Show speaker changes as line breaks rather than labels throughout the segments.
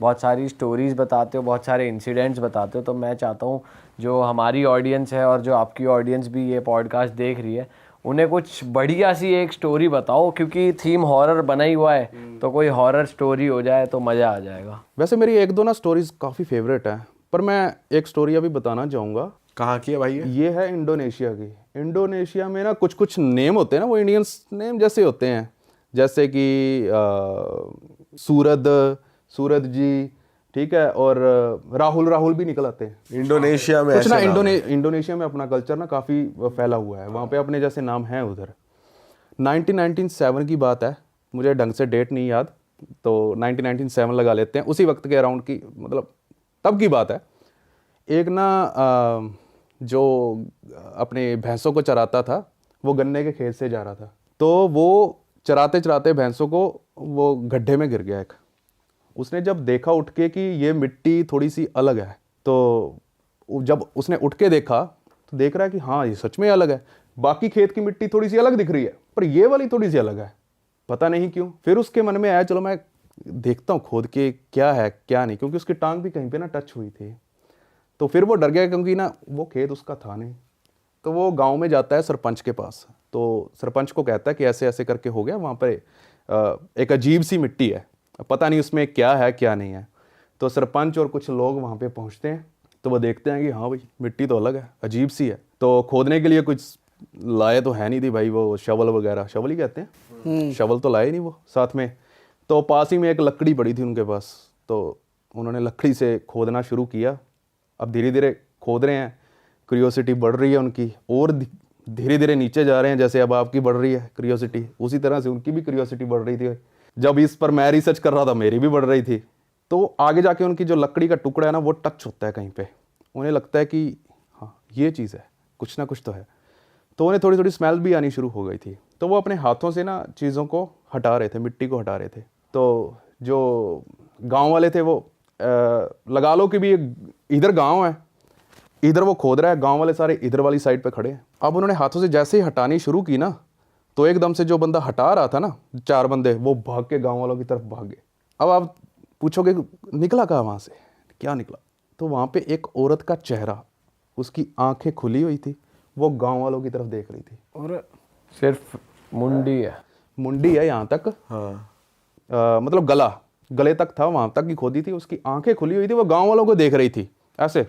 बहुत सारी स्टोरीज़ बताते हो, बहुत सारे इंसिडेंट्स बताते हो। तो मैं चाहता हूँ जो हमारी ऑडियंस है और जो आपकी ऑडियंस भी ये पॉडकास्ट देख रही है, उन्हें कुछ बढ़िया सी एक स्टोरी बताओ, क्योंकि थीम हॉरर बना ही हुआ है, तो कोई हॉरर स्टोरी हो जाए तो मज़ा आ जाएगा।
वैसे मेरी एक दो ना स्टोरीज काफ़ी फेवरेट है, पर मैं एक स्टोरी अभी बताना चाहूँगा।
कहाँ की है भाई
ये है इंडोनेशिया की। इंडोनेशिया में ना कुछ कुछ नेम होते हैं ना, वो इंडियन नेम जैसे होते हैं, जैसे कि सूरज, सूरज जी, ठीक है, और राहुल, राहुल भी निकल आते हैं।
इंडोनेशिया में
कुछ ना
ऐसे नाम है।
इंडोनेशिया में अपना कल्चर ना काफ़ी फैला हुआ है, वहाँ पे अपने जैसे नाम हैं उधर। 1997 की बात है, मुझे ढंग से डेट नहीं याद, तो 1997 लगा लेते हैं, उसी वक्त के अराउंड की, मतलब तब की बात है। एक ना जो अपने भैंसों को चराता था, वो गन्ने के खेत से जा रहा था, तो वो चराते चराते भैंसों को वो गड्ढे में गिर गया एक। उसने जब देखा उठ के कि ये मिट्टी थोड़ी सी अलग है, तो जब उसने उठ के देखा तो देख रहा है कि हाँ ये सच में अलग है, बाकी खेत की मिट्टी थोड़ी सी अलग दिख रही है, पर ये वाली थोड़ी सी अलग है, पता नहीं क्यों। फिर उसके मन में आया चलो मैं देखता हूँ खोद के क्या है क्या नहीं, क्योंकि उसकी टांग भी कहीं पे ना टच हुई थी। तो फिर वो डर गया, क्योंकि ना वो खेत उसका था नहीं। तो वो गांव में जाता है सरपंच के पास, तो सरपंच को कहता है कि ऐसे ऐसे करके हो गया, वहाँ पर एक अजीब सी मिट्टी है, पता नहीं उसमें क्या है क्या नहीं है। तो सरपंच और कुछ लोग वहाँ पे पहुँचते हैं, तो वो देखते हैं कि हाँ भाई मिट्टी तो अलग है, अजीब सी है। तो खोदने के लिए कुछ लाए तो है नहीं थी भाई, वो शवल वगैरह, शवल ही कहते हैं, शवल तो लाए नहीं वो साथ में। तो पास ही में एक लकड़ी पड़ी थी उनके पास, तो उन्होंने लकड़ी से खोदना शुरू किया। अब धीरे धीरे खोद रहे हैं, क्यूरियोसिटी बढ़ रही है उनकी, और धीरे धीरे नीचे जा रहे हैं, जैसे अब आपकी बढ़ रही है क्यूरियोसिटी, उसी तरह से उनकी भी क्यूरियोसिटी बढ़ रही थी। जब इस पर मैं रिसर्च कर रहा था, मेरी भी बढ़ रही थी। तो आगे जाके उनकी जो लकड़ी का टुकड़ा है ना, वो टच होता है कहीं पे, उन्हें लगता है कि हाँ ये चीज़ है, कुछ ना कुछ तो है। तो उन्हें थोड़ी थोड़ी स्मेल भी आनी शुरू हो गई थी। तो वो अपने हाथों से ना चीज़ों को हटा रहे थे, मिट्टी को हटा रहे थे। तो जो गांव वाले थे वो लगा लो कि भी इधर गांव है, इधर वो खोद रहा है, गांव वाले सारे इधर वाली साइड पे खड़े हैं। अब उन्होंने हाथों से जैसे ही हटानी शुरू की ना, तो एकदम से जो बंदा हटा रहा था ना, 4 बंदे, वो भाग के गांव वालों की तरफ भाग गए। अब आप पूछोगे निकला कहाँ वहाँ से, क्या निकला? तो वहाँ पे एक औरत का चेहरा, उसकी आंखें खुली हुई थी, वो गांव वालों की तरफ देख रही थी।
और सिर्फ मुंडी है,
मुंडी है यहाँ तक,
हाँ।
मतलब गले तक था, वहाँ तक की खोदी थी, उसकी आंखें खुली हुई थी, वो गांव वालों को देख रही थी ऐसे,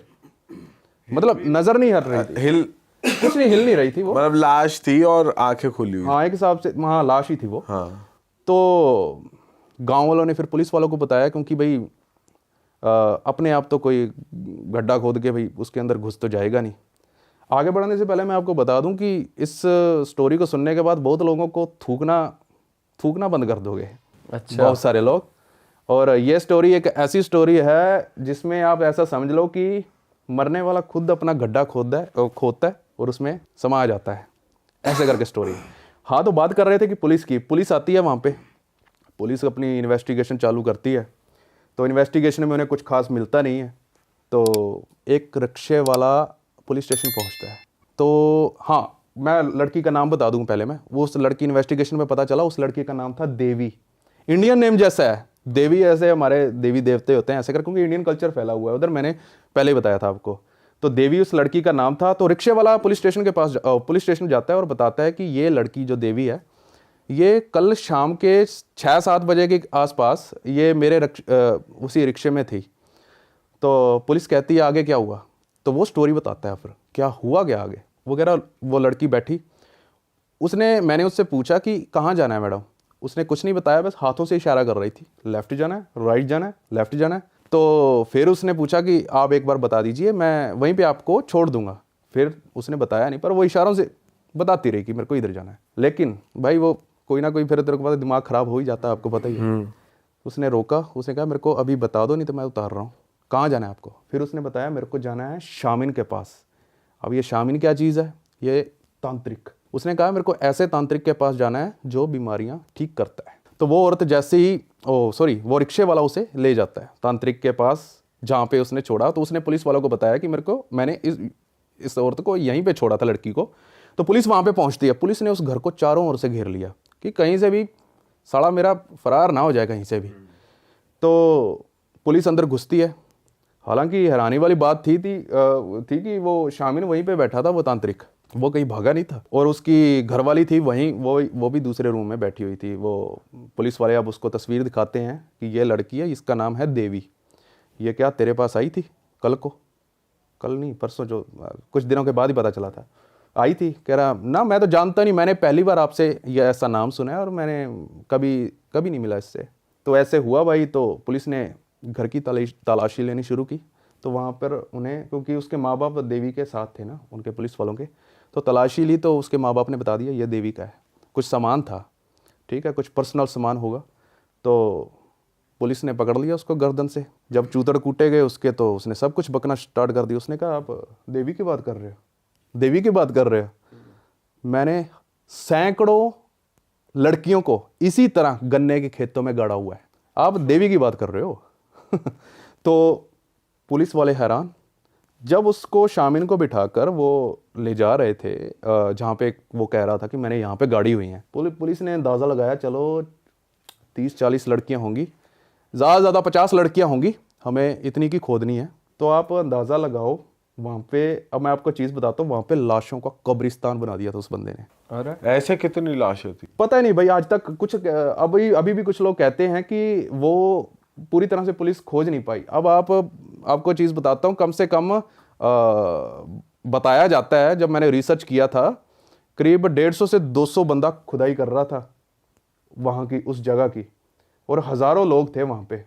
मतलब नजर नहीं हट रही थी, कुछ नहीं, हिल नहीं रही थी वो,
मतलब लाश थी और आंखें खुली हुई।
हाँ एक हिसाब से हाँ लाश ही थी वो।
हाँ।
तो गांव वालों ने फिर पुलिस वालों को बताया, क्योंकि भाई अपने आप तो कोई गड्ढा खोद के भाई उसके अंदर घुस तो जाएगा नहीं। आगे बढ़ने से पहले मैं आपको बता दूं कि इस स्टोरी को सुनने के बाद बहुत लोगों को थूकना बंद कर दोगे।
अच्छा।
बहुत सारे लोग। और ये स्टोरी एक ऐसी स्टोरी है जिसमें आप ऐसा समझ लो कि मरने वाला खुद अपना गड्ढा खोदता है और उसमें समा जाता है, ऐसे करके स्टोरी। हाँ, तो बात कर रहे थे कि पुलिस आती है वहाँ पे, पुलिस अपनी इन्वेस्टिगेशन चालू करती है। तो इन्वेस्टिगेशन में उन्हें कुछ खास मिलता नहीं है, तो एक रिक्शे वाला पुलिस स्टेशन पहुँचता है। तो हाँ, मैं लड़की का नाम बता दूँ पहले मैं, वो उस लड़की इन्वेस्टिगेशन में पता चला उस लड़की का नाम था देवी। इंडियन नेम जैसा है देवी, ऐसे हमारे देवी देवते होते हैं ऐसे कर, क्योंकि इंडियन कल्चर फैला हुआ है उधर, मैंने पहले ही बताया था आपको। तो देवी उस लड़की का नाम था। तो रिक्शे वाला पुलिस स्टेशन जाता है और बताता है कि ये लड़की जो देवी है, ये कल शाम के 6-7 बजे के आसपास ये मेरे उसी रिक्शे में थी। तो पुलिस कहती है आगे क्या हुआ, तो वो स्टोरी बताता है फिर क्या हुआ क्या आगे। वो कह रहा वो लड़की बैठी, मैंने उससे पूछा कि कहाँ जाना है मैडम, उसने कुछ नहीं बताया, बस हाथों से इशारा कर रही थी, लेफ्ट जाना है, राइट जाना है, लेफ्ट जाना है। तो फिर उसने पूछा कि आप एक बार बता दीजिए, मैं वहीं पे आपको छोड़ दूंगा। फिर उसने बताया नहीं, पर वो इशारों से बताती रही कि मेरे को इधर जाना है। लेकिन भाई वो कोई ना कोई फिर तेरे को पता दिमाग ख़राब हो ही जाता है, आपको पता ही है। उसने रोका, उसने कहा मेरे को अभी बता दो नहीं तो मैं उतार रहा हूँ, कहाँ जाना है आपको। फिर उसने बताया मेरे को जाना है शामिन के पास। अब ये शामिन क्या चीज़ है, ये तांत्रिक। उसने कहा मेरे को ऐसे तांत्रिक के पास जाना है जो बीमारियां ठीक करता है। तो वो औरत जैसे ही वो रिक्शे वाला उसे ले जाता है तांत्रिक के पास जहाँ पे उसने छोड़ा। तो उसने पुलिस वालों को बताया कि मैंने इस औरत को यहीं पे छोड़ा था, लड़की को। तो पुलिस वहाँ पे पहुँचती है। पुलिस ने उस घर को चारों ओर से घेर लिया कि कहीं से भी साला मेरा फरार ना हो जाए कहीं से भी। तो पुलिस अंदर घुसती है। हालांकि हैरानी वाली बात थी कि वो शामिन वहीं पे बैठा था, वो तांत्रिक, वो कहीं भागा नहीं था। और उसकी घरवाली थी वहीं, वो भी दूसरे रूम में बैठी हुई थी। वो पुलिस वाले अब उसको तस्वीर दिखाते हैं कि ये लड़की है, इसका नाम है देवी। ये क्या तेरे पास आई थी कल को? कल नहीं, परसों, जो कुछ दिनों के बाद ही पता चला था, आई थी। कह रहा ना मैं तो जानता नहीं, मैंने पहली बार आपसे ये ऐसा नाम सुना है और मैंने कभी नहीं मिला इससे। तो ऐसे हुआ भाई। तो पुलिस ने घर की तलाशी लेनी शुरू की। तो वहाँ पर उन्हें, क्योंकि उसके माँ बाप देवी के साथ थे ना, उनके पुलिस वालों के, तो तलाशी ली। तो उसके माँ बाप ने बता दिया ये देवी का है। कुछ सामान था, ठीक है, कुछ पर्सनल सामान होगा। तो पुलिस ने पकड़ लिया उसको गर्दन से। जब चूतड़ कूटे गए उसके, तो उसने सब कुछ बकना स्टार्ट कर दिया। उसने कहा आप देवी की बात कर रहे हो, देवी की बात कर रहे हो? मैंने सैकड़ों लड़कियों को इसी तरह गन्ने के खेतों में गाड़ा हुआ है, आप देवी की बात कर रहे हो? तो पुलिस वाले हैरान। जब उसको शामिन को बिठाकर वो ले जा रहे थे जहाँ पे वो कह रहा था कि मैंने यहाँ पे गाड़ी हुई है, पुलिस ने अंदाज़ा लगाया चलो 30-40 लड़कियाँ होंगी, ज़्यादा 50 लड़कियाँ होंगी, हमें इतनी की खोदनी है। तो आप अंदाज़ा लगाओ वहाँ पे। अब मैं आपको चीज़ बताता हूँ, वहाँ पे लाशों का कब्रिस्तान बना दिया था उस बंदे ने।
अरे ऐसे कितनी लाशें थी?
पता ही नहीं भाई आज तक कुछ। अभी भी कुछ लोग कहते हैं कि वो पूरी तरह से पुलिस खोज नहीं पाई। अब आपको चीज़ बताता हूँ, कम से कम बताया जाता है, जब मैंने रिसर्च किया था, करीब 150 से 200 बंदा खुदाई कर रहा था वहाँ की, उस जगह की, और हज़ारों लोग थे वहाँ पे।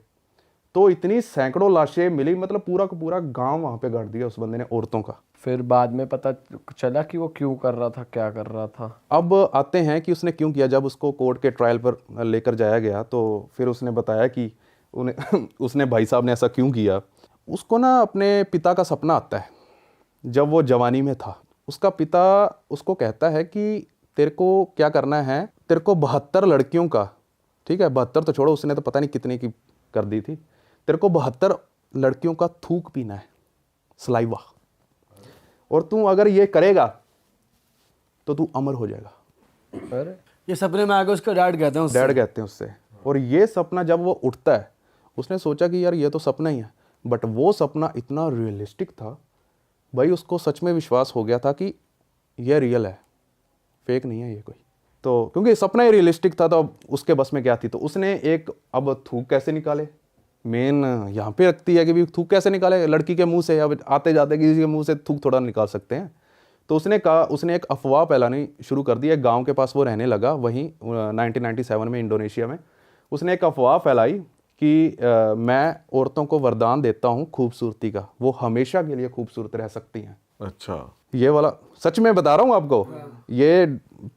तो इतनी सैकड़ों लाशें मिली, मतलब पूरा का पूरा गांव वहाँ पे गाड़ दिया उस बंदे ने, औरतों का।
फिर बाद में पता चला कि वो क्यों कर रहा था, क्या कर रहा था?
अब आते हैं कि उसने क्यों किया। जब उसको कोर्ट के ट्रायल पर लेकर जाया गया तो फिर उसने बताया कि उन्हें उसने भाई साहब ने ऐसा क्यों किया। उसको ना अपने पिता का सपना आता है जब वो जवानी में था। उसका पिता उसको कहता है कि तेरे को क्या करना है, तेरे को 72 लड़कियों का, ठीक है 72 तो छोड़ो, उसने तो पता नहीं कितने की कर दी थी, तेरे को 72 लड़कियों का थूक पीना है, सलाइवा, और तू अगर ये करेगा तो तू अमर हो जाएगा।
अरे
ये सपने में आके उसका डैड कहते हैं उससे।
डैड कहते हैं उससे। और ये सपना जब वो उठता है, उसने सोचा कि यार ये तो सपना ही है, बट वो सपना इतना रियलिस्टिक था भाई, उसको सच में विश्वास हो गया था कि ये रियल है, फेक नहीं है ये कोई। तो क्योंकि सपना ही रियलिस्टिक था, तो अब उसके बस में क्या थी। तो उसने अब थूक कैसे निकाले, मेन यहाँ पे रखती है कि भी थूक कैसे निकाले लड़की के मुंह से। अब आते जाते किसी के मुंह से थूक थोड़ा निकाल सकते हैं। तो उसने एक अफवाह फैलानी शुरू कर दी। एक गांव के पास वो रहने लगा, वहीं 1997 में इंडोनेशिया में। उसने एक अफवाह फैलाई कि मैं औरतों को वरदान देता हूँ खूबसूरती का, वो हमेशा के लिए खूबसूरत रह सकती हैं।
अच्छा,
ये वाला सच में बता रहा हूँ आपको, ये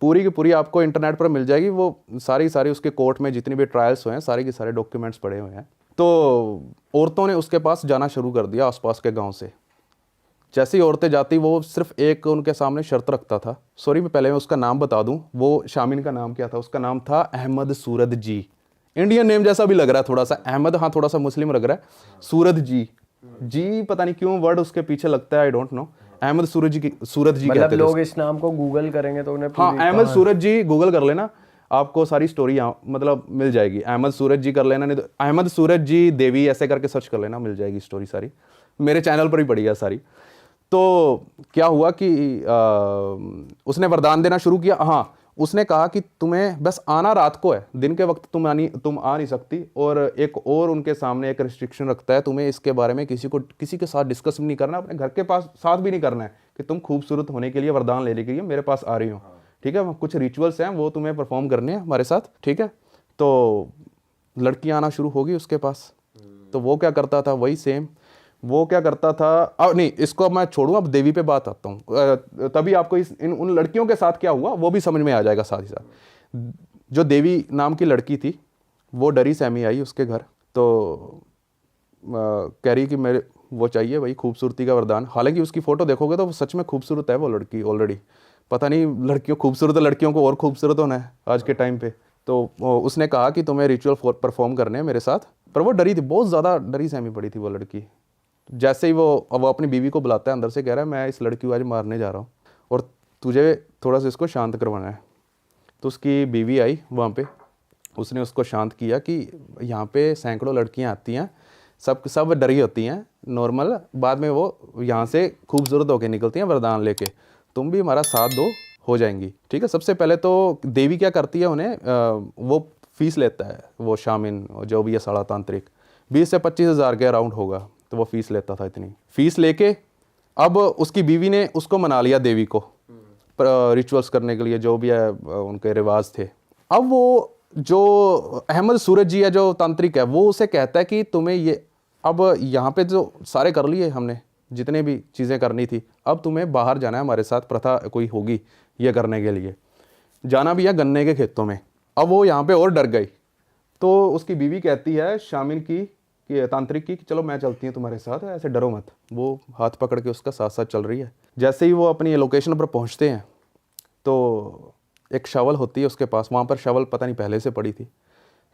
पूरी की पूरी आपको इंटरनेट पर मिल जाएगी। वो सारी उसके कोर्ट में जितनी भी ट्रायल्स हुए हैं, सारे के सारे डॉक्यूमेंट्स पड़े हुए हैं। तो औरतों ने उसके पास जाना शुरू कर दिया आसपास के गांव से। जैसे ही औरतें जाती, वो सिर्फ एक उनके सामने शर्त रखता था। सॉरी, मैं पहले उसका नाम बता दूं, वो शामिन का नाम क्या था? उसका नाम था अहमद सूरत जी। इंडियन नेम जैसा भी लग रहा है थोड़ा सा, अहमद, हाँ थोड़ा सा मुस्लिम लग रहा है। सूरत जी पता नहीं क्यों वर्ड उसके पीछे लगता है, आई डोंट नो। अहमद सूरत जी
मतलब
कहते थे।
लोग इस नाम को गूगल करेंगे तो उन्हें
हाँ, अहमद सूरत जी गूगल कर लेना, आपको सारी स्टोरी यहाँ मतलब मिल जाएगी। अहमद सूरत जी कर लेना, नहीं तो अहमद सूरत जी देवी ऐसे करके सर्च कर लेना, मिल जाएगी स्टोरी सारी। मेरे चैनल पर ही पड़ी है सारी। तो क्या हुआ कि उसने वरदान देना शुरू किया। हाँ, उसने कहा कि तुम्हें बस आना रात को है, दिन के वक्त तुम आ नहीं सकती। और एक और उनके सामने एक रिस्ट्रिक्शन रखता है, तुम्हें इसके बारे में किसी के साथ डिस्कस भी नहीं करना, अपने घर के पास साथ भी नहीं करना है कि तुम खूबसूरत होने के लिए वरदान लेने के लिए मेरे पास आ रही हो। ठीक है, कुछ रिचुअल्स हैं वो तुम्हें परफॉर्म करने हैं हमारे साथ, ठीक है। तो लड़की आना शुरू होगी उसके पास। तो वो क्या करता था, वही सेम वो क्या करता था। अब नहीं, इसको अब मैं छोड़ूं, अब देवी पे बात आता हूँ, तभी आपको उन लड़कियों के साथ क्या हुआ वो भी समझ में आ जाएगा साथ ही साथ। जो देवी नाम की लड़की थी, वो डरी सहमी आई उसके घर। तो कह रही कि मेरे वो चाहिए भाई खूबसूरती का वरदान। हालांकि उसकी फ़ोटो देखोगे तो वो सच में खूबसूरत है वो लड़की ऑलरेडी। पता नहीं खूबसूरत लड़कियों को और खूबसूरत होना है आज के टाइम पे। तो उसने कहा कि तुम्हें रिचुअल परफॉर्म करने हैं मेरे साथ। पर वो डरी थी, बहुत ज़्यादा डरी सहमी पड़ी थी वो लड़की। जैसे ही वो अपनी बीवी को बुलाता है अंदर से, कह रहा है मैं इस लड़की को आज मारने जा रहा हूँ और तुझे थोड़ा सा इसको शांत करवाना है। तो उसकी बीवी आई वहाँ पे, उसने उसको शांत किया कि यहाँ पे सैकड़ों लड़कियाँ आती हैं, सब डरी होती हैं नॉर्मल, बाद में वो यहाँ से खूबसूरत होके निकलती हैं वरदान लेके, तुम भी हमारा साथ दो, हो जाएंगी। ठीक है, सबसे पहले तो देवी क्या करती है, उन्हें वो फीस लेता है वो शामिन जो भी है साड़ा तांत्रिक, 20 से 25 हज़ार के अराउंड होगा, तो वो फीस लेता था। इतनी फीस लेके अब उसकी बीवी ने उसको मना लिया देवी को रिचुअल्स करने के लिए, जो भी है उनके रिवाज थे। अब वो जो अहमद सूरज जी है जो तांत्रिक है, वो उसे कहता है कि तुम्हें ये अब यहाँ पे जो सारे कर लिए हमने, जितने भी चीज़ें करनी थी, अब तुम्हें बाहर जाना है हमारे साथ, प्रथा कोई होगी ये करने के लिए, जाना भी है गन्ने के खेतों में। अब वो यहाँ पे और डर गई, तो उसकी बीवी कहती है शामिल की कि तांत्रिक की कि चलो मैं चलती हूँ तुम्हारे साथ, ऐसे डरो मत। वो हाथ पकड़ के उसका साथ साथ चल रही है। जैसे ही वो अपनी लोकेशन पर पहुँचते हैं तो एक शवल होती है उसके पास, वहाँ पर शवल पता नहीं पहले से पड़ी थी,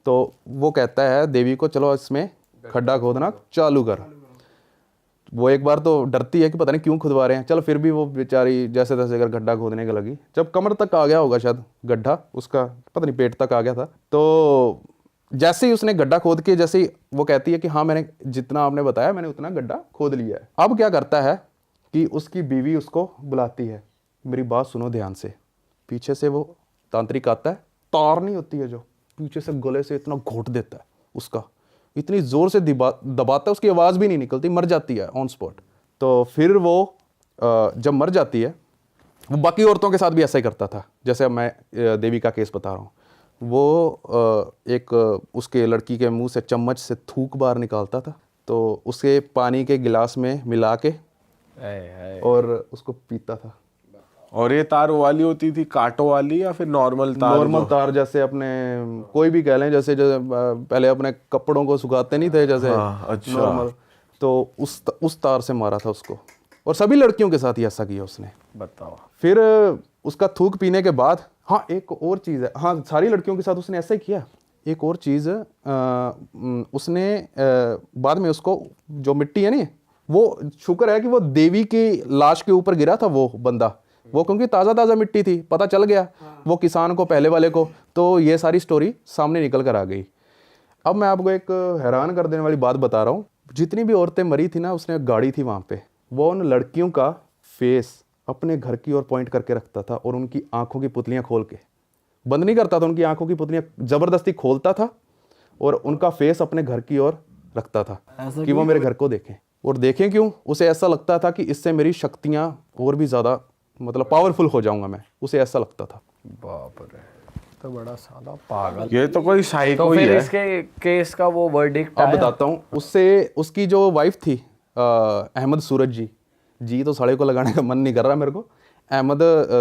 तो वो कहता है देवी को चलो इसमें खड्डा खोदना चालू कर। वो एक बार तो डरती है कि पता नहीं क्यों खुदवा रहे हैं, चलो फिर भी वो बेचारी जैसे तैसे अगर गड्ढा खोदने के लगी। जब कमर तक आ गया होगा शायद गड्ढा उसका, पता नहीं पेट तक आ गया था, तो जैसे ही उसने गड्ढा खोद के, जैसे ही वो कहती है कि हाँ मैंने जितना आपने बताया मैंने उतना गड्ढा खोद लिया है। अब क्या करता है कि उसकी बीवी उसको बुलाती है, मेरी बात सुनो ध्यान से। पीछे से वो तांत्रिक आता है, तार नहीं होती है जो, पीछे से गले से इतना घोट देता है उसका, इतनी ज़ोर से दबाता है, उसकी आवाज़ भी नहीं निकलती, मर जाती है ऑन स्पॉट। तो फिर वो जब मर जाती है, वो बाकी औरतों के साथ भी ऐसा ही करता था, जैसे अब मैं देवी का केस बता रहा हूँ। वो एक उसके लड़की के मुंह से चम्मच से थूक बाहर निकालता था, तो उसके पानी के गिलास में मिला के और उसको पीता था।
और ये तार वाली होती थी कांटों वाली या फिर नॉर्मल तार?
नॉर्मल तार, जैसे अपने कोई भी कह लें, जैसे पहले अपने कपड़ों को सुखाते नहीं थे जैसे,
हाँ, अच्छा।
नॉर्मल, तो उस तार से मारा था उसको। और सभी लड़कियों के साथ ही ऐसा किया उसने।
बताओ।
फिर उसका थूक पीने के बाद, हाँ एक और चीज़ है, हाँ सारी लड़कियों के साथ उसने ऐसा ही किया। एक और चीज़ उसने बाद में उसको जो मिट्टी है नहीं, वो शुक्र है कि वो देवी की लाश के ऊपर गिरा था वो बंदा, वो क्योंकि ताज़ा मिट्टी थी, पता चल गया वो किसान को, पहले वाले को, तो ये सारी स्टोरी सामने निकल कर आ गई। अब मैं आपको एक हैरान कर देने वाली बात बता रहा हूँ। जितनी भी औरतें मरी थी ना, उसने गाड़ी थी वहाँ पे, वो उन लड़कियों का फेस अपने घर की ओर पॉइंट करके रखता था और उनकी आंखों की पुतलियाँ खोल के, बंद नहीं करता था, उनकी आंखों की पुतलियाँ ज़बरदस्ती खोलता था और उनका फेस अपने घर की ओर रखता था कि वो मेरे घर को देखें। और देखें क्यों? उसे ऐसा लगता था कि इससे मेरी शक्तियाँ और भी ज़्यादा मतलब पावरफुल हो जाऊंगा मैं, उसे ऐसा लगता था।
बाप रे, तो बड़ा साला पागल।
ये तो कोई साइको
तो
ही
फिर
है।
इसके केस का वो वर्डिक्ट
अब
आया?
बताता हूँ। उससे उसकी जो वाइफ थी अहमद सूरज जी तो साले को लगाने का मन नहीं कर रहा मेरे को, अहमद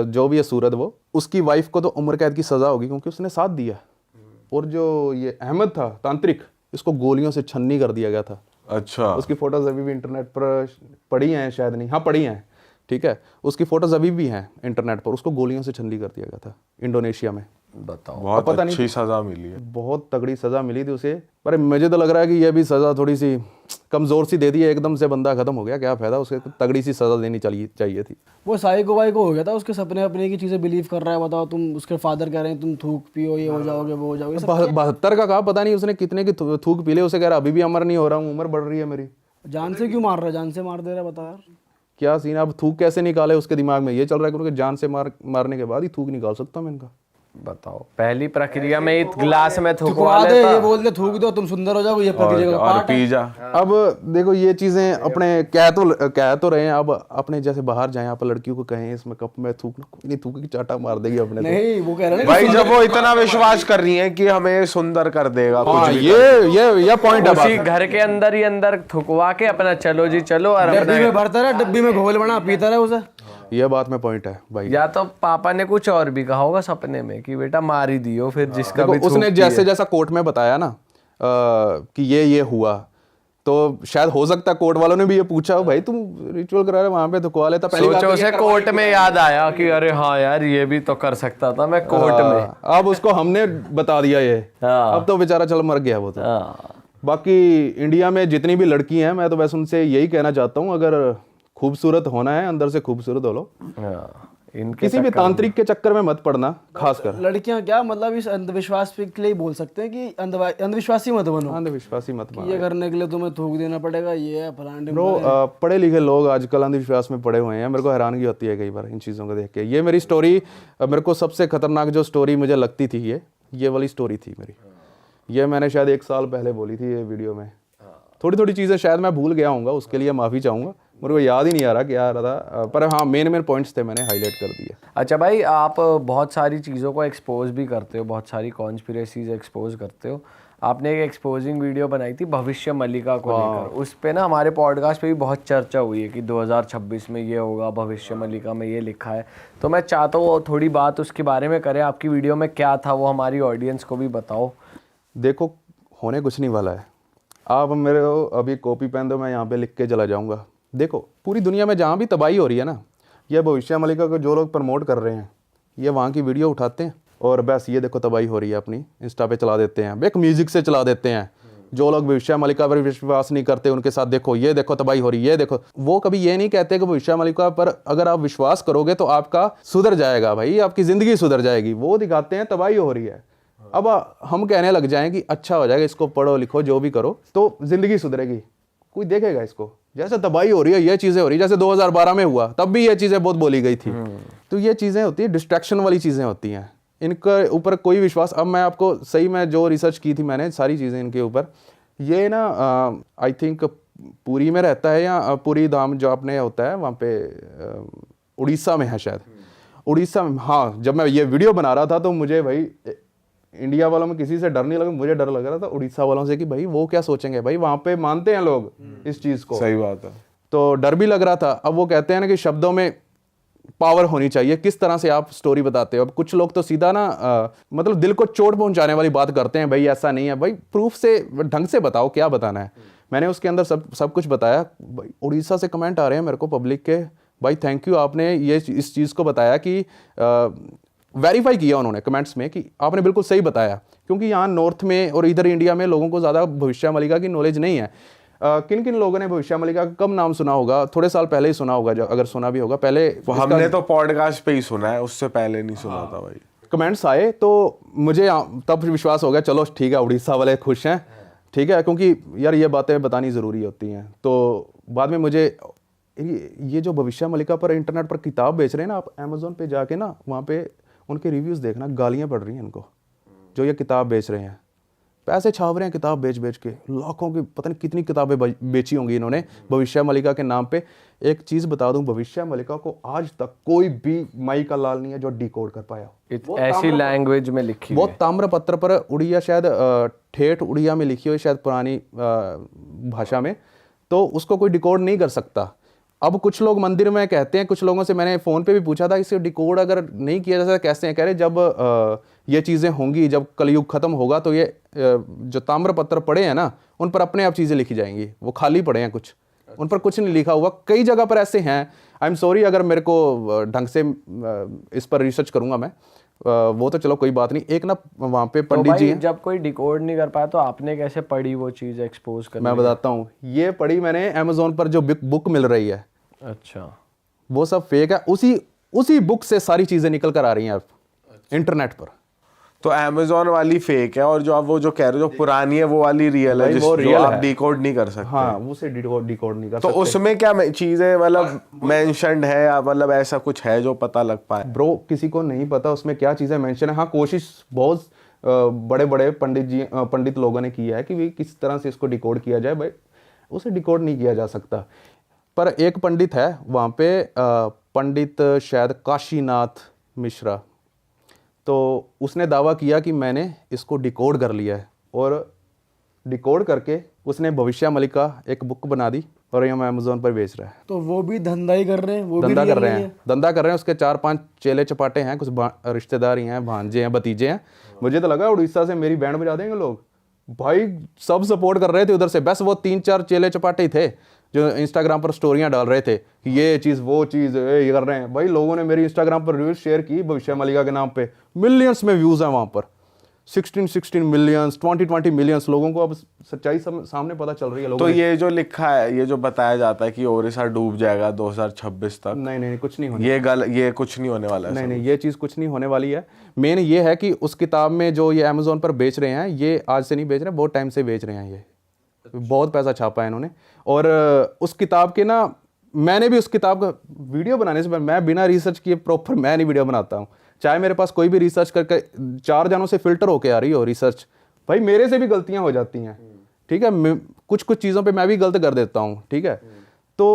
जो भी है सूरज, वो उसकी वाइफ को तो उम्र कैद की सज़ा होगी क्योंकि उसने साथ दिया। और जो ये अहमद था तांत्रिक, इसको गोलियों से छन्नी कर दिया गया था।
अच्छा,
उसकी फोटोज अभी भी इंटरनेट पर पड़ी हैं, शायद नहीं, हाँ पड़ी हैं, ठीक है। उसकी फोटोज अभी भी हैं इंटरनेट पर। उसको गोलियों से छन्नी कर दिया गया था इंडोनेशिया में।
बताओ।
बहुत
पता नहीं,
अच्छी सजा मिली है।
बहुत तगड़ी सज़ा मिली थी उसे, पर मुझे तो लग रहा है कि यह भी सज़ा थोड़ी सी कमज़ोर सी दे दी है, एकदम से बंदा ख़त्म हो गया, क्या फ़ायदा, उसे तगड़ी सी सज़ा देनी चाहिए थी।
वो साइको वाइको हो गया था, उसके सपने अपने की चीज़ें बिलीव कर रहा है। बताओ, तुम उसके फादर कह रहे हैं तुम थूक पियो, ये हो जाओगे, वो हो जाओगे।
72 का कहा, पता नहीं उसने कितने की थूक पी ले। उसे कह रहा अभी भी अमर नहीं हो रहा हूँ, उम्र बढ़ रही है मेरी।
जान से क्यों मार रहा है? जान से मार दे रहा है, बता यार
क्या सीन है। अब थूक कैसे निकाले, उसके दिमाग में ये चल रहा है क्योंकि जान से मारने के बाद ही थूक निकाल सकता हूँ मैं इनका।
बताओ, पहली प्रक्रिया में ही ग्लास में थुकवा
थुकवा दे,
लेता।
ये बोल दे थूक दो तुम सुंदर हो जाओ, ये प्रक्रिया का
और
पार्ट है।
पी जा।
अब देखो ये चीजें अपने कह तो रहे हैं। अब अपने जैसे बाहर जाएं, आप लड़कियों को कहें इसमें कप में थूकना, कोई नहीं थूक की चाटा मार देगी अपने को।
नहीं, वो कह रहे हैं
भाई जब वो इतना विश्वास कर रही है कि हमें सुंदर कर देगा
हाँ,
कुछ भी
ये पॉइंट है
उसी
बात।
घर के अंदर ही अंदर थुकवा के अपना चलो जी चलो, और
डब्बी
अपना
में भरता रहा, डब्बी में घोल बना पीता रहा उसे।
ये बात में पॉइंट है भाई।
या तो पापा ने कुछ और भी कहा होगा सपने में कि बेटा मार ही दियो फिर जिसका भी
देखो उसने
थूक
जैसे
पिए।
जैसा कोर्ट में बताया ना कि ये हुआ, तो शायद हो सकता है कोर्ट वालों ने भी ये पूछा हो भाई तुम रिचुअल करा रहे वहां पे थुकवा लेता। पहली बात
सोचो
तो
उसे कोर्ट में याद आया कि अरे हाँ यार ये भी तो कर सकता था मैं कोर्ट में।
अब उसको हमने बता दिया ये,
हाँ।
अब तो बेचारा चल मर गया वो तो।
हाँ।
बाकी इंडिया में जितनी भी लड़की हैं, मैं तो बस उनसे यही कहना चाहता हूँ, अगर खूबसूरत होना है अंदर से खूबसूरत हो लो।
हाँ। इनके
किसी भी तांत्रिक के चक्कर में मत पड़ना, खासकर
लड़कियां क्या मतलब इस अंधविश्वास के लिए बोल सकते हैं कि अंधविश्वासी मत बनो,
अंधविश्वासी मत
कि ये करने के लिए तुम्हें थूक देना पड़ेगा, ये है फलाने
ब्रो। पढ़े लिखे लोग आजकल अंधविश्वास में पड़े हुए हैं, मेरे को हैरानगी होती है कई बार इन चीज़ों को देख के। ये मेरी स्टोरी, मेरे को सबसे खतरनाक जो स्टोरी मुझे लगती थी ये वाली स्टोरी थी मेरी। ये मैंने शायद 1 साल पहले बोली थी ये वीडियो में। थोड़ी थोड़ी चीज़ें शायद मैं भूल गया हूँगा, उसके लिए माफ़ी चाहूँगा, मेरे को याद ही नहीं आ रहा क्या आ रहा था, पर हाँ मेन पॉइंट्स थे, मैंने हाईलाइट कर दिए।
अच्छा भाई, आप बहुत सारी चीज़ों को एक्सपोज भी करते हो, बहुत सारी कॉन्स्पिरेसीज एक्सपोज करते हो। आपने एक एक्सपोजिंग वीडियो बनाई थी भविष्य मलिका को लेकर, उस पे ना हमारे पॉडकास्ट पे भी बहुत चर्चा हुई है कि 2026 में ये होगा, भविष्य मलिका में ये लिखा है। तो मैं चाहता हूँ थोड़ी बात उसके बारे में करें, आपकी वीडियो में क्या था वो हमारी ऑडियंस को भी बताओ।
देखो, होने कुछ नहीं वाला है। आप मेरे को अभी कॉपी पेन दो, मैं यहाँ पे लिख के चला जाऊँगा। देखो, पूरी दुनिया में जहाँ भी तबाही हो रही है ना, ये भविष्य मलिका को जो लोग प्रमोट कर रहे हैं, ये वहाँ की वीडियो उठाते हैं और बस ये देखो तबाही हो रही है अपनी इंस्टा पे चला देते हैं, एक म्यूजिक से चला देते हैं। जो लोग भविष्य मलिका पर विश्वास नहीं करते उनके साथ देखो, ये देखो तबाही हो रही है, ये देखो। वो कभी ये नहीं कहते कि भविष्य मलिका पर अगर आप विश्वास करोगे तो आपका सुधर जाएगा, भाई आपकी ज़िंदगी सुधर जाएगी। वो दिखाते हैं तबाही हो रही है। अब हम कहने लग जाएं कि अच्छा हो जाएगा, इसको पढ़ो लिखो जो भी करो तो ज़िंदगी सुधरेगी। कोई देखेगा इसको? जैसे तबाही हो रही है, ये चीज़ें हो रही है, जैसे 2012 में हुआ तब भी ये चीज़ें बहुत बोली गई थी। तो ये चीज़ें होती है, डिस्ट्रैक्शन वाली चीज़ें होती हैं, इनके ऊपर कोई विश्वास। अब मैं आपको सही में जो रिसर्च की थी मैंने सारी चीज़ें इनके ऊपर, ये ना आई थिंक पुरी में रहता है या पुरी धाम जो आपने होता है वहाँ पे उड़ीसा में है शायद, उड़ीसा में। हाँ, जब मैं ये वीडियो बना रहा था तो मुझे भाई इंडिया वालों में किसी से डर नहीं लगा, मुझे डर लग रहा था उड़ीसा वालों से कि भाई वो क्या सोचेंगे, भाई वहाँ पे मानते हैं लोग इस चीज़ को।
सही बात है।
तो डर भी लग रहा था। अब वो कहते हैं ना कि शब्दों में पावर होनी चाहिए, किस तरह से आप स्टोरी बताते हो। अब कुछ लोग तो सीधा ना मतलब दिल को चोट पहुंचाने वाली बात करते हैं, भाई ऐसा नहीं है, भाई प्रूफ से ढंग से बताओ क्या बताना है। मैंने उसके अंदर सब कुछ बताया। उड़ीसा से कमेंट आ रहे हैं मेरे को पब्लिक के, भाई थैंक यू, आपने ये इस चीज़ को बताया कि वेरीफाई किया उन्होंने कमेंट्स में कि आपने बिल्कुल सही बताया, क्योंकि यहाँ नॉर्थ में और इधर इंडिया में लोगों को ज़्यादा भविष्य मलिका की नॉलेज नहीं है। किन किन लोगों ने भविष्य मलिका का कब नाम सुना होगा? थोड़े साल पहले ही सुना होगा, अगर सुना भी होगा पहले।
हमने तो पॉडकास्ट पे ही सुना है, उससे पहले नहीं सुना था भाई।
कमेंट्स आए तो मुझे तब विश्वास हो गया, चलो ठीक है उड़ीसा वाले खुश हैं, ठीक है, क्योंकि यार ये बातें बतानी ज़रूरी होती हैं। तो बाद में मुझे ये जो भविष्य मलिका पर इंटरनेट पर किताब बेच रहे हैं ना, आप अमेज़ोन पे जाके ना वहाँ पे उनके रिव्यूज़ देखना, गालियाँ पड़ रही हैं इनको जो ये किताब बेच रहे हैं। पैसे छाप रहे हैं किताब बेच बेच के, लाखों की पता नहीं कितनी किताबें बेची होंगी इन्होंने भविष्य मलिका के नाम पे। एक चीज़ बता दूं, भविष्य मलिका को आज तक कोई भी माई का लाल नहीं है जो डिकोड कर पाया।
ऐसी लैंग्वेज में लिखी,
वो ताम्रपत्र पर उड़िया, शायद ठेठ उड़िया में लिखी हुई, शायद पुरानी भाषा में, तो उसको कोई डिकोड नहीं कर सकता। अब कुछ लोग मंदिर में कहते हैं, कुछ लोगों से मैंने फ़ोन पे भी पूछा था, इसे डिकोड अगर नहीं किया जा सकता कैसे हैं? कह रहे जब ये चीज़ें होंगी, जब कलयुग ख़त्म होगा तो ये जो ताम्रपत्र पड़े हैं ना, उन पर अपने आप चीज़ें लिखी जाएंगी। वो खाली पड़े हैं कुछ, उन पर कुछ नहीं लिखा हुआ। कई जगह पर ऐसे हैं। आई एम सॉरी अगर मेरे को ढंग से इस पर रिसर्च करूँगा मैं, वो तो चलो कोई बात नहीं। एक ना वहाँ पे पंडित जी हैं,
जब कोई डिकोड नहीं कर पाया तो आपने कैसे पढ़ी वो चीज़ एक्सपोज करने?
मैं बताता हूँ। ये पढ़ी मैंने अमेज़ोन पर, जो बुक मिल रही है,
अच्छा,
वो सब फेक है। उसी बुक से सारी चीजें निकल कर आ रही हैं इंटरनेट पर।
तो अमेज़न वाली फेक है और जो आप वो जो कह रहे हो जो पुरानी है वो वाली रियल है,
वो
जो आप डिकोड नहीं कर सकते।
हाँ, उसे डिकोड नहीं कर
तो
सकते।
उसमें क्या चीजें मतलब मेंशन्ड है या मतलब ऐसा कुछ है जो पता लग पाए?
ब्रो, किसी को नहीं पता उसमें क्या चीजें मेंशन है। हाँ, कोशिश बहुत बड़े बड़े पंडित लोगों ने की है कि भी किस तरह से इसको डिकोड किया जाए, भाई उसे डिकोड नहीं किया जा सकता। पर एक पंडित है वहाँ पे, पंडित शायद काशीनाथ मिश्रा, तो उसने दावा किया कि मैंने इसको डिकोड कर लिया है, और डिकोड करके उसने भविष्य मलिका एक बुक बना दी और ये अमेज़न पर बेच रहा है।
तो वो भी धंधा ही कर रहे हैं, वो भी
धंधा
रियल
कर रहे
नहीं
हैं,
है।
धंधा कर रहे हैं। उसके 4-5 चेले चपाटे हैं, कुछ रिश्तेदार ही हैं, भांजे हैं, भतीजे हैं। मुझे तो लगा उड़ीसा से मेरी बैंड बजा देंगे लोग, भाई सब सपोर्ट कर रहे थे उधर से। बस वो 3-4 चेले चपाटे थे जो इंस्टाग्राम पर स्टोरियां डाल रहे थे कि ये चीज़ वो चीज़ ये कर रहे हैं। भाई लोगों ने मेरी इंस्टाग्राम पर रील्स शेयर की भविष्य मलिका के नाम पे, मिलियंस में व्यूज़ हैं वहाँ पर। 16 मिलियंस 20 मिलियंस लोगों को अब सच्चाई सामने पता चल रही है लोगों
तो
को।
ये जो लिखा है, ये जो बताया जाता है कि ओडिशा डूब जाएगा 2026 तक,
नहीं कुछ नहीं होने,
ये कुछ नहीं होने वाला है।
नहीं ये चीज़ कुछ नहीं होने वाली है। मेन ये है कि उस किताब में जो ये अमेज़ोन पर बेच रहे हैं, ये आज से नहीं बेच रहे हैं, बहुत टाइम से बेच रहे हैं, ये बहुत पैसा छापा है इन्होंने। और उस किताब के ना, मैंने भी उस किताब का वीडियो बनाने से पहले, मैं बिना रिसर्च किए प्रॉपर मैं नहीं वीडियो बनाता हूँ। चाहे मेरे पास कोई भी रिसर्च करके 4 जनों से फिल्टर होके आ रही हो रिसर्च, भाई मेरे से भी गलतियाँ हो जाती हैं, ठीक है, कुछ चीज़ों पे मैं भी गलत कर देता हूँ, ठीक है। तो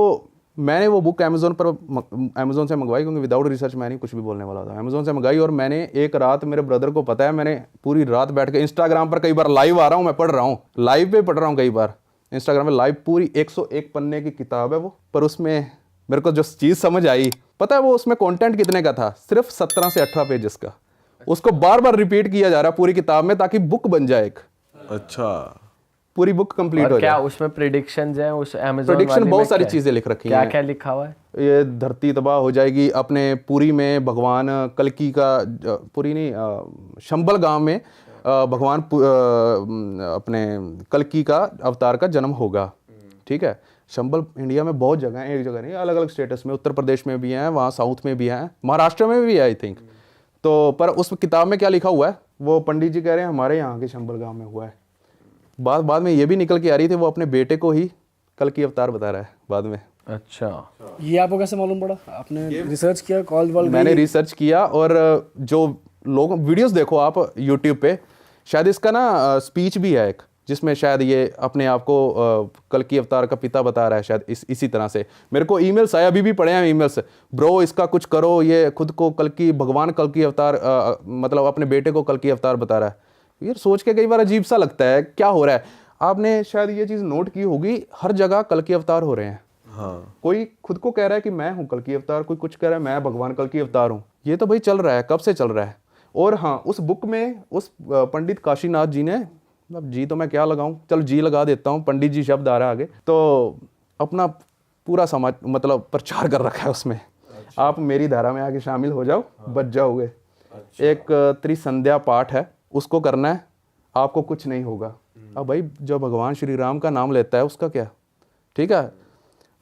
मैंने वो बुक अमेज़ोन से मंगवाई, क्योंकि विदाउट रिसर्च मैं नहीं कुछ भी बोलने वाला था। अमेज़ोन से मंगाई और मैंने एक रात, मेरे ब्रदर को पता है, मैंने पूरी रात बैठ के इंस्टाग्राम पर कई बार लाइव आ रहा हूँ, मैं पढ़ रहा हूँ, लाइव पे पढ़ रहा हूँ कई बार इंस्टाग्राम में लाइव। पूरी 101 पन्ने की किताब है वो, पर उसमें मेरे को जो चीज़ समझ आई, पता है वो उसमें कंटेंट कितने का था? सिर्फ 17 से 18 पेजेस का। उसको बार बार रिपीट किया जा रहा है पूरी किताब में, ताकि बुक बन जाए एक,
अच्छा,
पूरी बुक कंप्लीट
और
हो
क्या
जाए।
उसमें प्रिडिक्शंस हैं उस अमेज़न
प्रेडिक्शन
वाली
बहुत
में?
सारी
क्या
चीज़ें लिख रखी
क्या
हैं।
क्या लिखा हुआ है?
ये धरती तबाह हो जाएगी, अपने पुरी में भगवान कल्कि का, पुरी नहीं, शंबल गांव में भगवान अपने कल्कि का अवतार का जन्म होगा, ठीक है। शंबल इंडिया में बहुत जगह है, एक जगह नहीं, अलग अलग स्टेटस में, उत्तर प्रदेश में भी हैं, वहाँ साउथ में भी हैं, महाराष्ट्र में भी है आई थिंक। तो पर उस किताब में क्या लिखा हुआ है, वो पंडित जी कह रहे हैं हमारे यहाँ के शंबल गांव में हुआ है। बाद में ये भी निकल के आ रही थी, वो अपने बेटे को ही कल की अवतार बता रहा है बाद में।
अच्छा,
ये आपको कैसे मालूम पड़ा? आपने रिसर्च किया, कॉल वॉल?
मैंने रिसर्च किया, और जो लोग वीडियोस देखो आप यूट्यूब पे, शायद इसका ना स्पीच भी है एक, जिसमें शायद ये अपने आप को कल की अवतार का पिता बता रहा है, शायद इसी तरह से। मेरे को ईमेल्स आए, अभी भी पढ़े हैं ईमेल्स, ब्रो इसका कुछ करो, ये खुद को भगवान कल की अवतार मतलब अपने बेटे को कल की अवतार बता रहा है। यार सोच के कई बार अजीब सा लगता है, क्या हो रहा है। आपने शायद ये चीज़ नोट की होगी, हर जगह कल की अवतार हो रहे हैं।
हाँ,
कोई खुद को कह रहा है कि मैं हूँ कल की अवतार, कोई कुछ कह रहा है मैं भगवान कल की अवतार हूँ। ये तो भाई चल रहा है, कब से चल रहा है। और हाँ, उस बुक में उस पंडित काशीनाथ जी ने, अब जी तो मैं क्या लगाऊं, चल जी लगा देता हूँ, पंडित जी शब्द आ रहा है आगे, तो अपना पूरा समाज मतलब प्रचार कर रखा है उसमें। आप मेरी धारा में आके शामिल हो जाओ, बच जाओगे। एक त्रिसंध्या पाठ है, उसको करना है, आपको कुछ नहीं होगा। अब भाई जो भगवान श्री राम का नाम लेता है उसका क्या, ठीक है।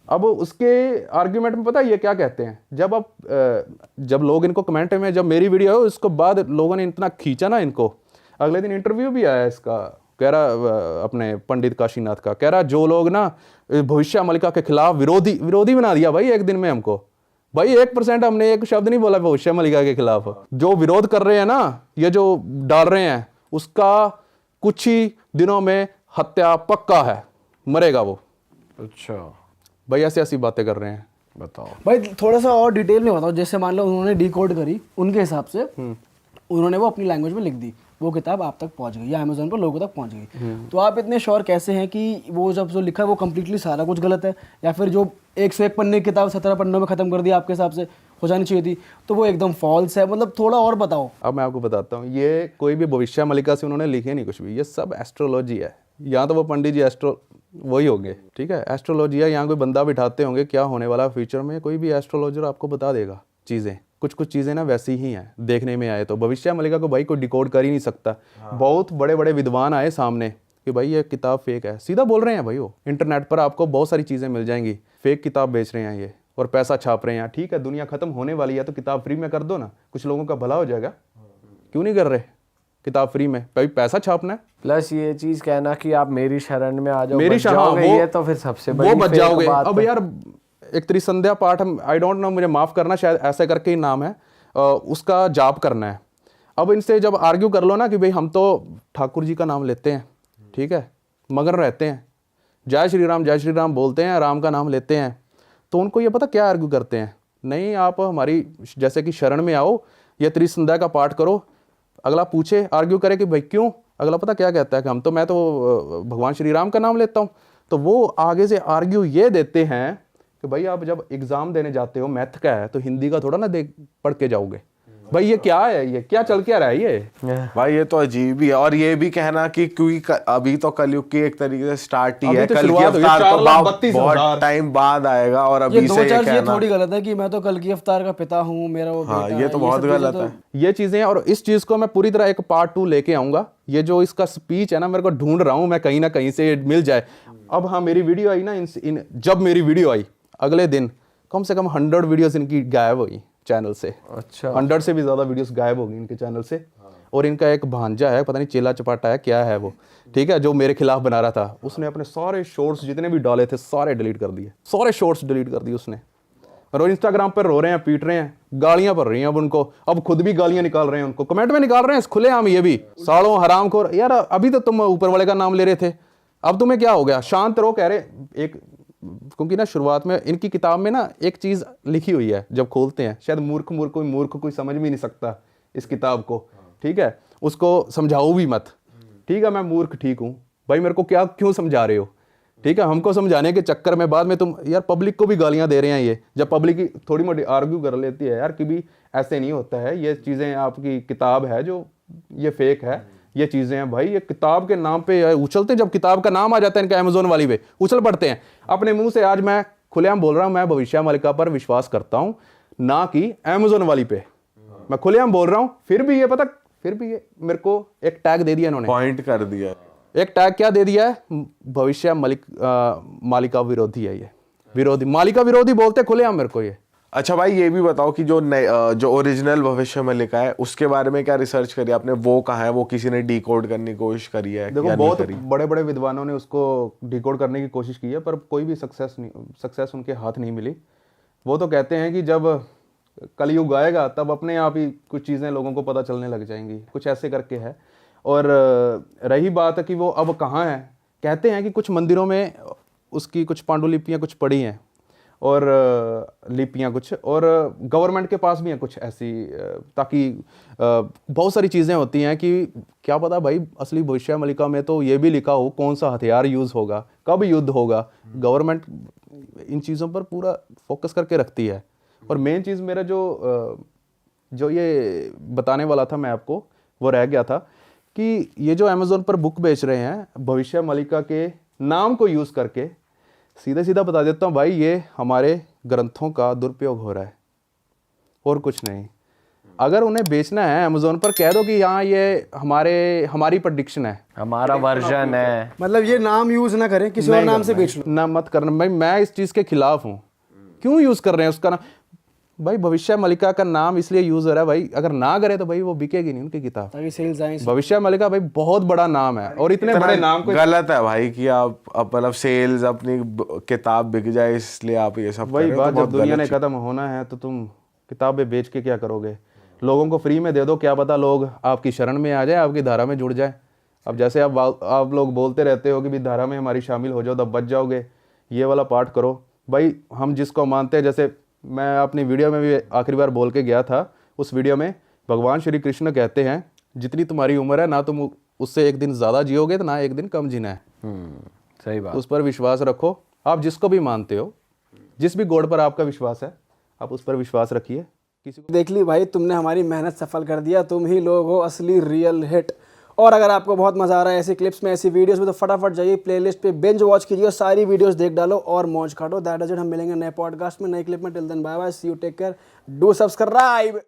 अब उसके आर्ग्यूमेंट में पता है ये क्या कहते हैं, जब लोग इनको कमेंट में, जब मेरी वीडियो है उसके बाद लोगों ने इतना खींचा ना इनको, अगले दिन इंटरव्यू भी आया इसका, कह रहा अपने पंडित काशीनाथ का, कह रहा जो लोग ना भविष्य मलिका के खिलाफ विरोधी बना दिया भाई एक दिन में हमको। भाई 1% हमने एक शब्द नहीं बोला भविष्य मलिका के खिलाफ। जो विरोध कर रहे हैं ना, ये जो डाल रहे हैं, उसका कुछ ही दिनों में हत्या पक्का है, मरेगा वो।
अच्छा,
भाई ऐसी ऐसी बातें कर रहे हैं।
बताओ
भाई थोड़ा सा और डिटेल में बताओ। जैसे मान लो उन्होंने डिकोड करी, उनके हिसाब से उन्होंने वो अपनी लैंग्वेज में लिख दी, वो किताब आप तक पहुंच गई या अमेज़न पर लोगों तक पहुंच गई, तो आप इतने श्योर कैसे हैं कि वो जब जो लिखा है वो कम्प्लीटली सारा कुछ गलत है, या फिर जो 101 पन्ने की किताब 17 पन्नों में ख़त्म कर दी आपके हिसाब से हो जानी चाहिए थी, तो वो एकदम फॉल्स है? मतलब थोड़ा और बताओ।
अब मैं आपको बताता हूँ, ये कोई भी भविष्य मलिका से उन्होंने लिखे नहीं कुछ भी, ये सब एस्ट्रोलॉजी है। यहाँ तो वो पंडित जी वही होंगे, ठीक है, एस्ट्रोलॉजी है। यहाँ कोई बंदा बिठाते होंगे, क्या होने वाला फ्यूचर में, कोई भी एस्ट्रोलॉजर आपको बता देगा चीज़ें। कुछ चीज़ें ना वैसी ही हैं देखने में आए तो। भविष्य मलिका को भाई कोई डिकोड कर ही नहीं सकता। बहुत बड़े बड़े विद्वान आए सामने कि भाई ये किताब फेक है, सीधा बोल रहे हैं भाई। वो इंटरनेट पर आपको बहुत सारी चीज़ें मिल जाएंगी, फेक किताब बेच रहे हैं ये और पैसा छाप रहे हैं। ठीक है, दुनिया खत्म होने वाली है तो किताब फ्री में कर दो ना, कुछ लोगों का भला हो जाएगा। क्यों नहीं कर रहे किताब फ्री में? भाई पैसा छापना है।
प्लस ये चीज कहना कि आप मेरी शरण में आ जाओ,
मेरी
बच जाओगे, ये तो फिर सबसे बड़ी
वो बच
फेक
जाओगे।
बात
अब
है।
यार एक त्रिसंध्या पाठ, आई डोंट नो, मुझे माफ करना, शायद ऐसे करके ही नाम है, उसका जाप करना है। अब इनसे जब आर्ग्यू कर लो ना कि भाई हम तो ठाकुर जी का नाम लेते हैं, ठीक है, मगन रहते हैं, जय श्री राम बोलते हैं, राम का नाम लेते हैं, तो उनको ये पता क्या आर्ग्यू करते हैं, नहीं आप हमारी जैसे कि शरण में आओ, ये त्रिसंध्या का पाठ करो। अगला पूछे, आर्ग्यू करे कि भाई क्यों, अगला पता क्या कहता है कि मैं तो भगवान श्री राम का नाम लेता हूँ। तो वो आगे से आर्ग्यू ये देते हैं कि भाई आप जब एग्ज़ाम देने जाते हो, मैथ का है तो हिंदी का थोड़ा ना पढ़ के जाओगे, भाई ये क्या है, ये क्या चल क्या रहा है ये?
भाई ये तो अजीब ही है। और ये भी कहना कि क्योंकि अभी तो कलयुग की एक तरीके से स्टार्ट ही
अभी
है,
तो
कल की
शुरुआत हुई,
अवतार तो
4,32,000
बहुत टाइम बाद आएगा, और
ये
अभी
दो
से ये
चार चीजें
कहना,
थोड़ी गलत है कि मैं तो कल की अवतार का पिता हूँ, मेरा वो
हाँ
बेटा
ये
है,
तो बहुत
सब चीजें
गलत
तो-
है।
ये चीजें, और इस चीज को मैं पूरी तरह एक पार्ट 2 लेके आऊंगा। ये जो इसका स्पीच है ना, मेरे को ढूंढ रहा हूं मैं कहीं ना कहीं से मिल जाए। अब हाँ, मेरी वीडियो आई ना, जब मेरी वीडियो आई अगले दिन कम से कम 100 वीडियोस इनकी गायब हुई चैनल से।
अच्छा।
100 से भी ज्यादा वीडियोस गायब हो गई इनके चैनल से। और इनका एक भांजा है, पता नहीं चेला चपाटा है क्या है वो, ठीक है, जो मेरे खिलाफ बना रहा था, उसने अपने सारे शॉर्ट्स जितने भी डाले थे सारे डिलीट कर दिए, सारे शॉर्ट्स डिलीट कर दिए उसने। और इंस्टाग्राम पर रो रहे हैं, पीट रहे हैं, गालियां पड़ रही हैं अब उनको, अब खुद भी गालियां निकाल रहे हैं, उनको कमेंट में निकाल रहे हैं खुलेआम, ये भी सालों हरामखोर। यार अभी तो तुम ऊपर वाले का नाम ले रहे थे, अब तुम्हें क्या हो गया? शांत रहो कह रहे एक, क्योंकि ना शुरुआत में इनकी किताब में ना एक चीज लिखी हुई है, जब खोलते हैं शायद मूर्ख कोई समझ भी नहीं सकता इस किताब को, ठीक है, उसको समझाओ भी मत, ठीक है, मैं मूर्ख ठीक हूँ भाई, मेरे को क्या क्यों समझा रहे हो, ठीक है। हमको समझाने के चक्कर में बाद में तुम यार पब्लिक को भी गालियां दे रहे हैं। ये जब पब्लिक की थोड़ी मोटी आर्ग्यू कर लेती है यार कि भी ऐसे नहीं होता है, ये चीज़ें आपकी किताब है जो ये फेक है, ये चीज़ें हैं भाई, ये किताब के नाम पे उछलते हैं। जब किताब का नाम आ जाता है इनका अमेजोन वाली पे उछल पड़ते हैं अपने मुंह से। आज मैं खुलेआम बोल रहा हूँ, मैं भविष्य मलिका पर विश्वास करता हूँ, ना कि अमेजोन वाली पे, मैं खुलेआम बोल रहा हूँ। फिर भी ये मेरे को एक टैग दे दिया इन्होंने,
पॉइंट कर दिया।
एक टैग क्या दे दिया है? भविष्य मालिका विरोधी है ये, विरोधी, मालिका विरोधी बोलते खुलेआम मेरे को ये।
अच्छा भाई ये भी बताओ कि जो ओरिजिनल भविष्य में लिखा है उसके बारे में क्या रिसर्च करी आपने? वो कहाँ है? वो किसी ने डिकोड करने की कोशिश करी है?
देखो
या
बहुत
नहीं करी?
बड़े बड़े विद्वानों ने उसको डिकोड करने की कोशिश की है, पर कोई भी सक्सेस उनके हाथ नहीं मिली। वो तो कहते हैं कि जब कलयुग आएगा तब अपने आप ही कुछ चीज़ें लोगों को पता चलने लग जाएंगी, कुछ ऐसे करके है। और रही बात है कि वो अब कहाँ है, कहते हैं कि कुछ मंदिरों में उसकी कुछ पांडुलिपियाँ कुछ पड़ी हैं, और लिपियाँ कुछ, और गवर्नमेंट के पास भी हैं कुछ ऐसी, ताकि बहुत सारी चीज़ें होती हैं कि क्या पता भाई असली भविष्य मलिका में तो ये भी लिखा हो कौन सा हथियार यूज़ होगा, कब युद्ध होगा। गवर्नमेंट इन चीज़ों पर पूरा फोकस करके रखती है। और मेन चीज़ मेरा जो ये बताने वाला था मैं आपको, वो रह गया था कि ये जो अमेज़ोन पर बुक बेच रहे हैं भविष्य मलिका के नाम को यूज़ करके, सीधा सीधा बता देता हूँ भाई, ये हमारे ग्रंथों का दुरुपयोग हो रहा है और कुछ नहीं। अगर उन्हें बेचना है अमेज़ोन पर, कह दो कि यहाँ ये हमारी प्रेडिक्शन है,
हमारा वर्जन है,
मतलब ये नाम यूज ना करें, किसी और नाम से बेच लो।
ना मत करना भाई, मैं इस चीज़ के खिलाफ हूँ। क्यों यूज़ कर रहे हैं उसका नाम? भाई भविष्य मलिका का नाम इसलिए यूज़ हो रहा है भाई, अगर ना करे तो भाई वो बिकेगी नहीं उनकी किताब,
ताकि सेल्स आए।
भविष्य मलिका भाई बहुत बड़ा नाम है, और इतने बड़े नाम को
गलत है भाई कि आप मतलब सेल्स अपनी किताब बिक जाए इसलिए आप ये सब
वही
कर रहे हो,
बात,
तो
जब
बहुत
दुनिया
गलत
ने
चीज़।
खत्म होना है तो तुम किताबें बेच के क्या करोगे? लोगों को फ्री में दे दो, क्या पता लोग आपकी शरण में आ जाए, आपकी धारा में जुड़ जाए। अब जैसे आप लोग बोलते रहते हो कि भी धारा में हमारी शामिल हो जाओ तब बच जाओगे, ये वाला पार्ट करो भाई। हम जिसको मानते हैं, जैसे मैं अपनी वीडियो में भी आखिरी बार बोल के गया था, उस वीडियो में भगवान श्री कृष्ण कहते हैं जितनी तुम्हारी उम्र है ना तुम उससे एक दिन ज़्यादा जियोगे, तो ना एक दिन कम जीना है।
सही बात।
उस पर विश्वास रखो, आप जिसको भी मानते हो, जिस भी गॉड पर आपका विश्वास है, आप उस पर विश्वास रखिए। किसी को
देख ली भाई, तुमने हमारी मेहनत सफल कर दिया, तुम ही लोग हो असली रियल हिट। और अगर आपको बहुत मजा आ रहा है ऐसी क्लिप्स में, ऐसी वीडियोस में, तो फटाफट जाइए प्लेलिस्ट पे बिंज वॉच कीजिए और सारी वीडियोस देख डालो और मौज काटो। That is it. हम मिलेंगे नए पॉडकास्ट में, नए क्लिप में। Till then bye bye, see you, take care, do subscribe.